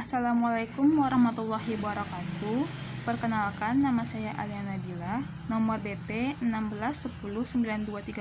Assalamualaikum warahmatullahi wabarakatuh. Perkenalkan, nama saya Alia Nabila, nomor BP 1610923030,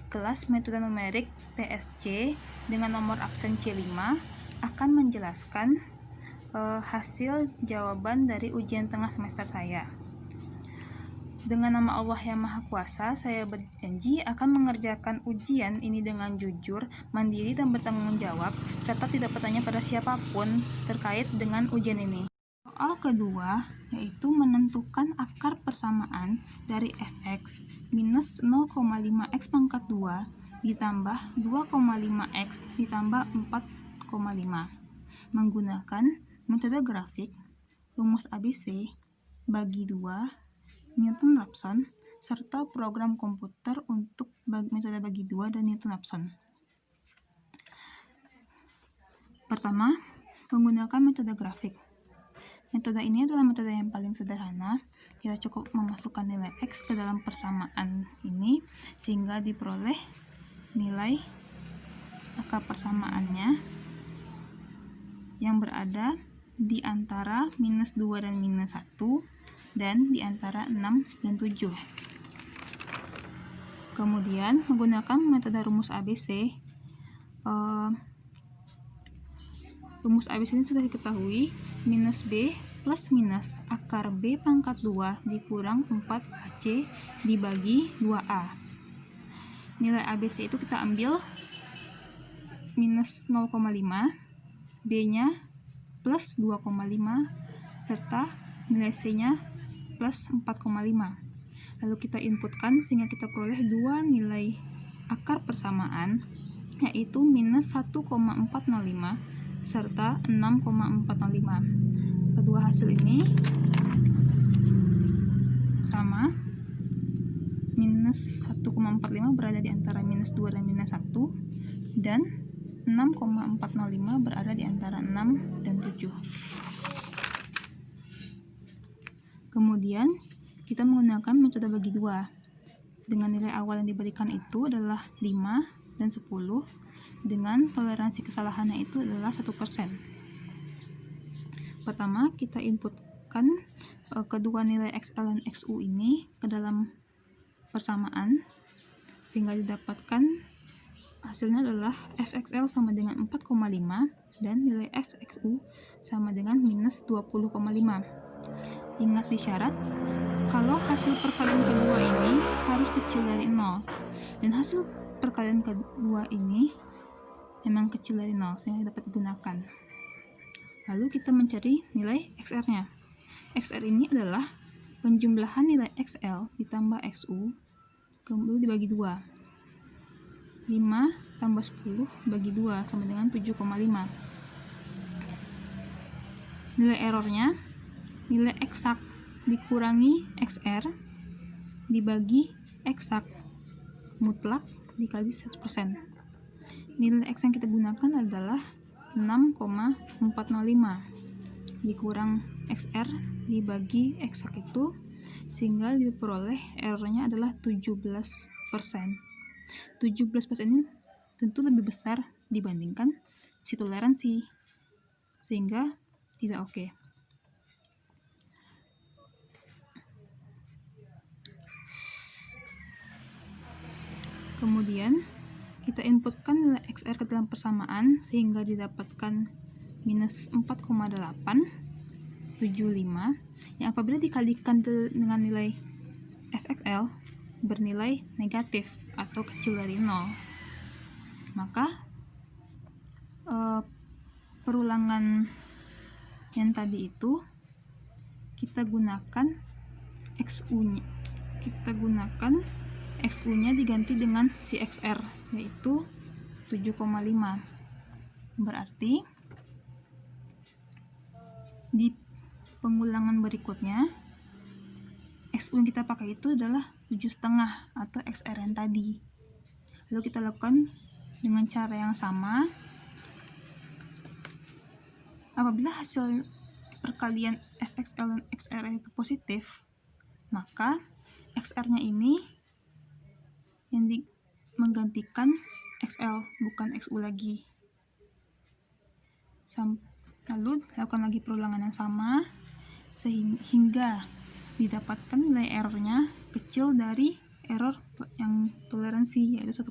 kelas metode numerik TSC dengan nomor absen C5, akan menjelaskan hasil jawaban dari ujian tengah semester saya. Dengan nama Allah yang Maha Kuasa, saya berjanji akan mengerjakan ujian ini dengan jujur, mandiri, dan bertanggung jawab, serta tidak bertanya pada siapapun terkait dengan ujian ini. Soal kedua, yaitu menentukan akar persamaan dari fx minus 0,5x pangkat 2 ditambah 2,5x ditambah 4,5 menggunakan metode grafik, rumus ABC, bagi 2, Newton-Raphson, serta program komputer untuk metode bagi 2 dan Newton-Raphson. Pertama, menggunakan metode grafik. Metode ini adalah metode yang paling sederhana. Kita cukup memasukkan nilai X ke dalam persamaan ini, sehingga diperoleh nilai akar persamaannya yang berada di antara minus 2 dan minus 1, dan di antara 6 dan 7. Kemudian menggunakan metode rumus ABC. Rumus ABC ini sudah diketahui, minus B plus minus akar B pangkat 2 dikurang 4AC dibagi 2A. Nilai ABC itu kita ambil minus 0,5, B-nya plus 2,5, serta nilai C-nya plus 4,5. Lalu kita inputkan sehingga kita peroleh dua nilai akar persamaan, yaitu minus 1,405 serta 6,405. Kedua hasil ini sama. Minus 1,45 berada di antara minus 2 dan minus 1, dan 6,405 berada di antara 6 dan 7. Kemudian kita menggunakan metode bagi 2 dengan nilai awal yang diberikan itu adalah 5 dan 10, dengan toleransi kesalahannya itu adalah 1%. Pertama, kita inputkan kedua nilai XL dan XU ini ke dalam persamaan, sehingga didapatkan hasilnya adalah FXL sama dengan 4,5 dan nilai FXU sama dengan minus 20,5. Ingat di syarat, kalau hasil perkalian kedua ini harus kecil dari 0, dan hasil perkalian kedua ini memang kecil dari 0, sehingga dapat digunakan. Lalu kita mencari nilai XR-nya. XR ini adalah penjumlahan nilai XL ditambah XU, kemudian dibagi 2. 5 tambah 10 bagi 2 sama dengan 7,5. Nilai errornya, nilai eksak dikurangi XR dibagi eksak mutlak dikali 100%. Nilai X yang kita gunakan adalah 6,405 dikurang XR dibagi eksak itu, sehingga diperoleh errornya adalah 17%. 17% ini tentu lebih besar dibandingkan si toleransi, sehingga tidak oke. Kemudian kita inputkan nilai XR ke dalam persamaan sehingga didapatkan minus 4,875 yang apabila dikalikan dengan nilai FXL bernilai negatif atau kecil dari 0. Maka perulangan yang tadi itu kita gunakan XU-nya diganti dengan si XR, yaitu 7,5. Berarti di pengulangan berikutnya XU yang kita pakai itu adalah 7,5 atau XR yang tadi. Lalu kita lakukan dengan cara yang sama. Apabila hasil perkalian FXL dan XR itu positif, maka XR-nya ini yang menggantikan XL, bukan XU lagi. Lalu lakukan lagi perulangan yang sama hingga didapatkan nilai errornya kecil dari error yang toleransi, yaitu 1%.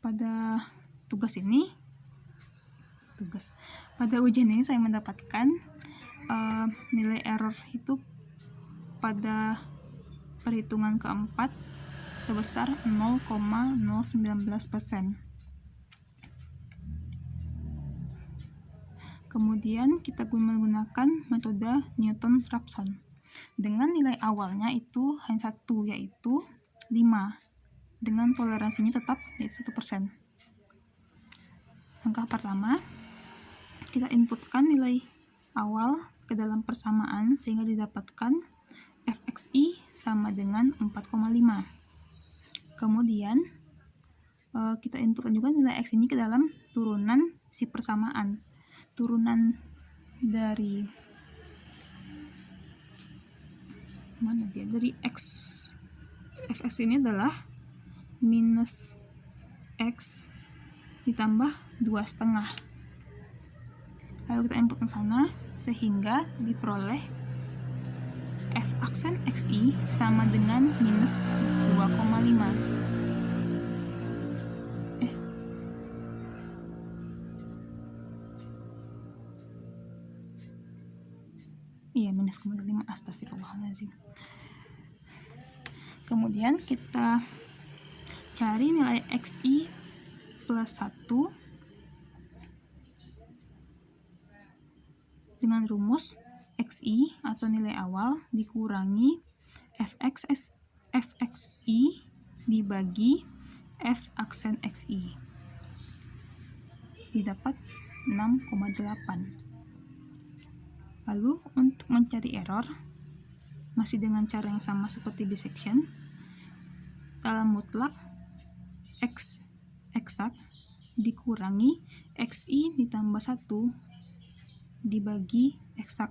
Pada ujian ini saya mendapatkan nilai error itu pada perhitungan keempat sebesar 0,019%. Kemudian kita menggunakan metode Newton-Raphson dengan nilai awalnya itu hanya 1, yaitu 5, dengan toleransinya tetap yaitu 1%. Langkah pertama, kita inputkan nilai awal ke dalam persamaan sehingga didapatkan fxi sama dengan 4,5. Kemudian kita inputkan juga nilai x ini ke dalam turunan si persamaan. Turunan dari x. Fx ini adalah minus x ditambah 2,5. Lalu kita input ke sana sehingga diperoleh f aksen xi sama dengan minus 2,5. Minus 0,5, astagfirullahaladzim. Kemudian kita cari nilai xi plus 1 dengan rumus xi atau nilai awal dikurangi fxi dibagi f aksen xi, didapat 6,8. Lalu untuk mencari error, masih dengan cara yang sama seperti dissection, dalam mutlak x eksak dikurangi xi ditambah 1 dibagi eksak.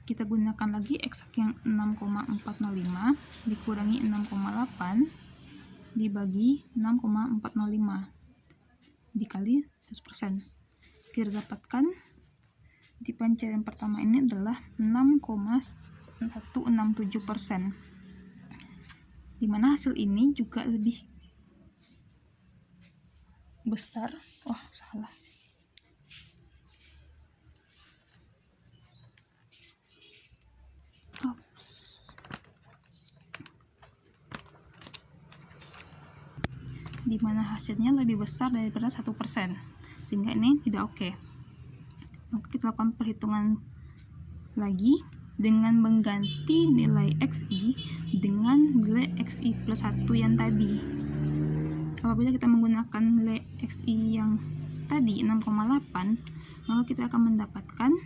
Kita gunakan lagi eksak yang 6,405 dikurangi 6,8 dibagi 6,405 dikali 100%. Kita dapatkan di pencarian pertama ini adalah 6,167%, dimana hasil ini juga lebih besar. Salah. Dimana hasilnya lebih besar daripada 1%, sehingga ini tidak oke. Maka kita lakukan perhitungan lagi dengan mengganti nilai xi dengan nilai xi plus 1 yang tadi. Apabila kita menggunakan nilai xi yang tadi 6,8, maka kita akan mendapatkan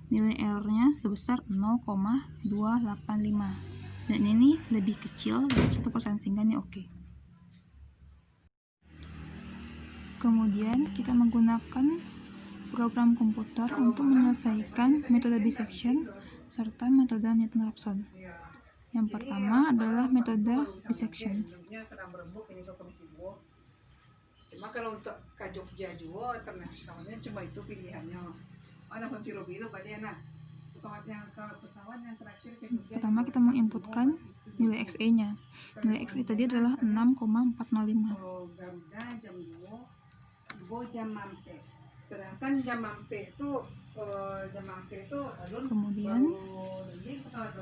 nilai errornya sebesar 0,285, dan ini lebih kecil dari 1%, sehingga ini oke. Kemudian kita menggunakan program komputer untuk menyelesaikan metode dissection serta metode Newton-Raphson. Yang pertama adalah metode dissection. Cuma kalau untuk ke Jogja juga internasionalnya cuma itu pilihannya. Ada kunci biru pada pesawat yang terakhir ke Jogja. Pertama kita menginputkan nilai XE-nya. Nilai XE tadi adalah 6,405. Garuda jam 2, jam mampe. Sedangkan jam mampe itu kemudian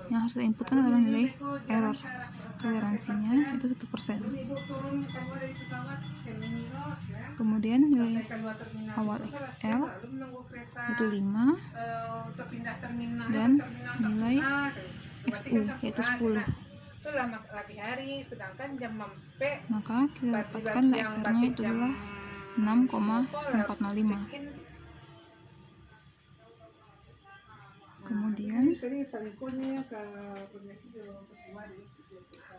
yang harus diinputkan adalah nilai error. Toleransinya itu 1%. Kemudian nilai awal XL itu 5, dan nilai XU yaitu 10. Maka kita dapatkan nilai XR-nya itu adalah 6,405. Kemudian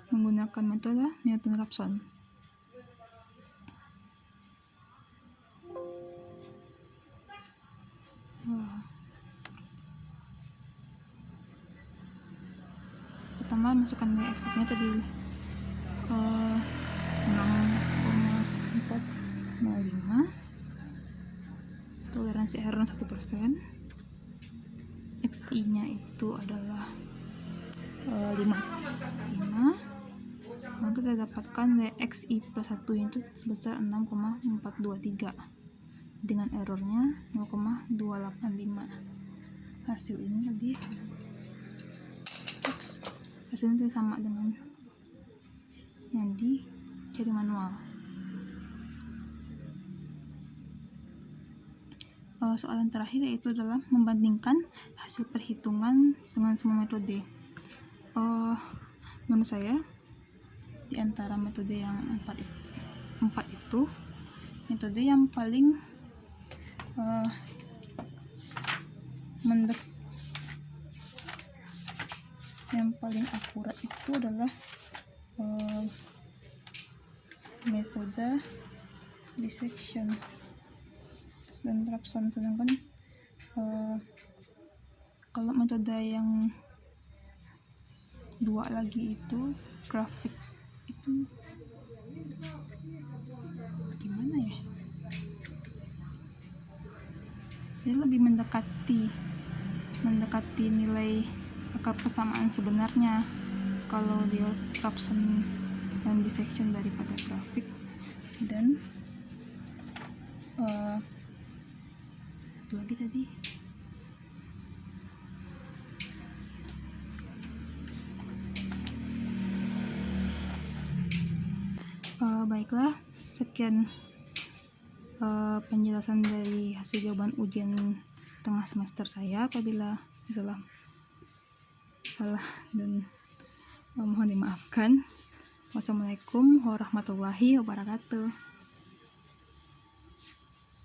menggunakan metode Newton-Raphson. Pertama masukkan nilai eksaknya tadi 6,405 toleransi error 1%. XI nya itu adalah 5, maka kita dapatkan dari XI plus 1 itu sebesar 6,423 dengan errornya 0,285. Hasil ini tadi hasilnya sama dengan yang dicari manual. Soalan terakhir yaitu adalah membandingkan hasil perhitungan dengan semua metode. Menurut saya di antara metode yang empat itu, metode yang paling akurat itu adalah metode dissection dan Trabzon. Sedangkan kalau metode yang dua lagi itu grafik itu gimana ya, saya lebih mendekati nilai angka persamaan sebenarnya kalau dia Trabzon dan dissection daripada grafik. Dan satu lagi tadi baiklah, sekian penjelasan dari hasil jawaban ujian tengah semester saya. Apabila salah dan mohon dimaafkan. Wassalamualaikum warahmatullahi wabarakatuh.